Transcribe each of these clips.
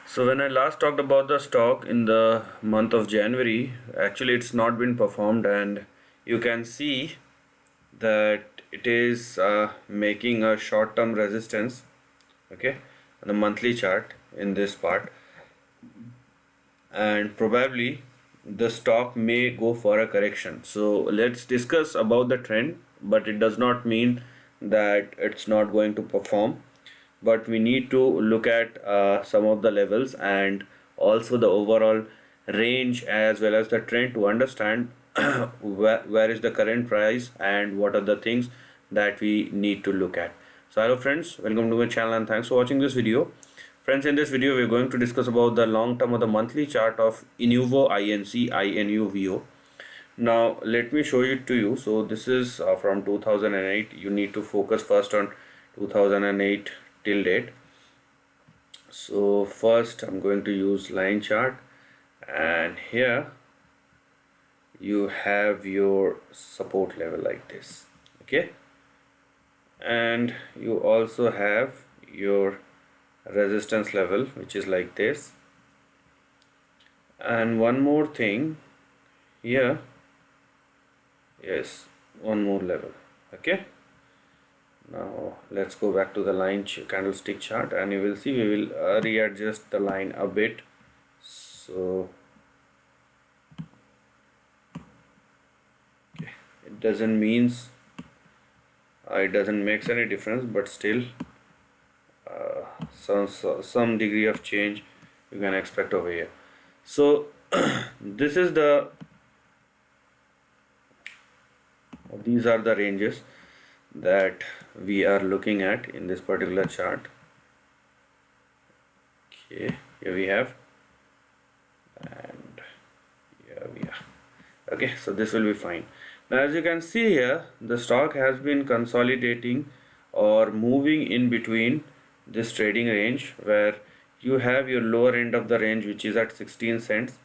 So when I last talked about the stock in the month of January, actually it's not been performed, and you can see that it is making a short-term resistance, okay, on the monthly chart in this part, and probably the stock may go for a correction. So let's discuss about the trend, but it does not mean that it's not going to perform, but we need to look at some of the levels and also the overall range as well as the trend to understand where is the current price and what are the things that we need to look at. So hello friends, welcome to my channel and thanks for watching this video. Friends, in this video we're going to discuss about the long term or the monthly chart of Inuvo INUVO. Now let me show it to you. So this is from 2008. You need to focus first on 2008 till date. So first I'm going to use line chart, and here you have your support level like this, okay, and you also have your resistance level which is like this. And one more thing here, yes, one more level, okay. Now let's go back to the line candlestick chart, and you will see we will readjust the line a bit. So okay, it doesn't means it doesn't makes any difference, but still some degree of change you can expect over here. So this is these are the ranges that we are looking at in this particular chart. Okay, here we have, and here we are. Okay, so this will be fine. Now as you can see here, the stock has been consolidating or moving in between this trading range, where you have your lower end of the range which is at 16 cents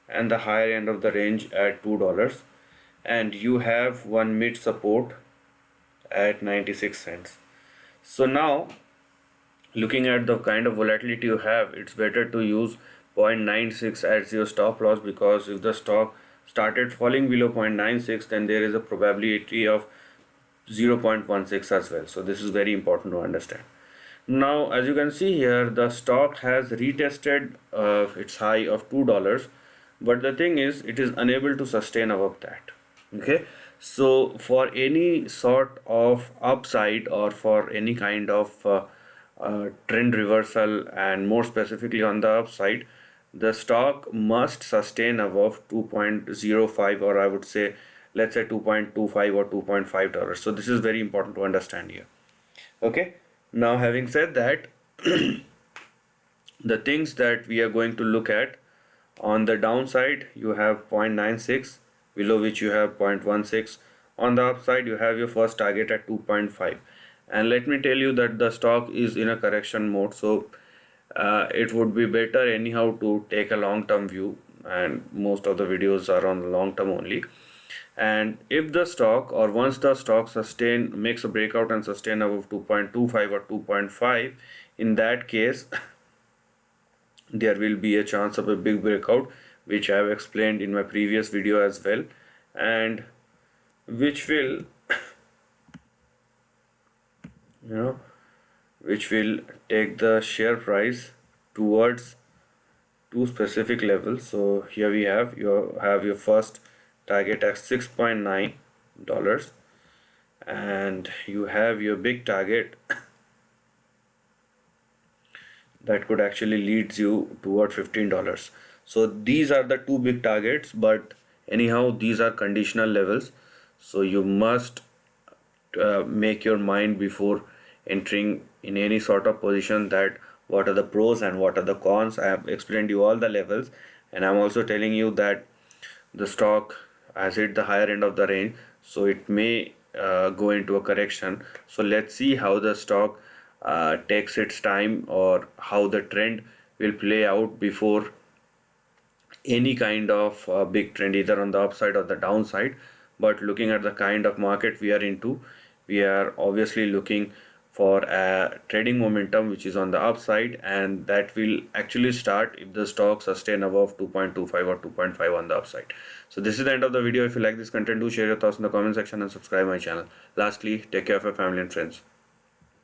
and the higher end of the range at $2, and you have one mid support at 96 cents. So now looking at the kind of volatility you have, it's better to use 0.96 as your stop loss, because if the stock started falling below 0.96, then there is a probability of 0.16 as well. So this is very important to understand. Now as you can see here, the stock has retested its high of $2, but the thing is it is unable to sustain above that. Okay, so for any sort of upside or for any kind of trend reversal, and more specifically on the upside, the stock must sustain above 2.05, or I would say let's say 2.25 or $2.5. So this is very important to understand here. Okay, now having said that, the things that we are going to look at: on the downside you have 0.96, below which you have 0.16. On the upside you have your first target at 2.5. And let me tell you that the stock is in a correction mode, so it would be better anyhow to take a long term view, and most of the videos are on the long term only. And if the stock, or once the stock makes a breakout and sustain above 2.25 or 2.5, in that case there will be a chance of a big breakout, which I have explained in my previous video as well, and which will you know which will take the share price towards two specific levels. So here we have your first target at $6.9, and you have your big target that could actually leads you toward $15. So these are the two big targets, but anyhow these are conditional levels, so you must make your mind before entering in any sort of position that what are the pros and what are the cons. I have explained you all the levels, and I'm also telling you that the stock has hit the higher end of the range, so it may go into a correction. So let's see how the stock takes its time, or how the trend will play out before any kind of big trend, either on the upside or the downside. But looking at the kind of market we are into, we are obviously looking for a trading momentum which is on the upside, and that will actually start if the stock sustain above 2.25 or 2.5 on the upside. So this is the end of the video. If you like this content, do share your thoughts in the comment section and subscribe my channel. Lastly, take care of your family and friends.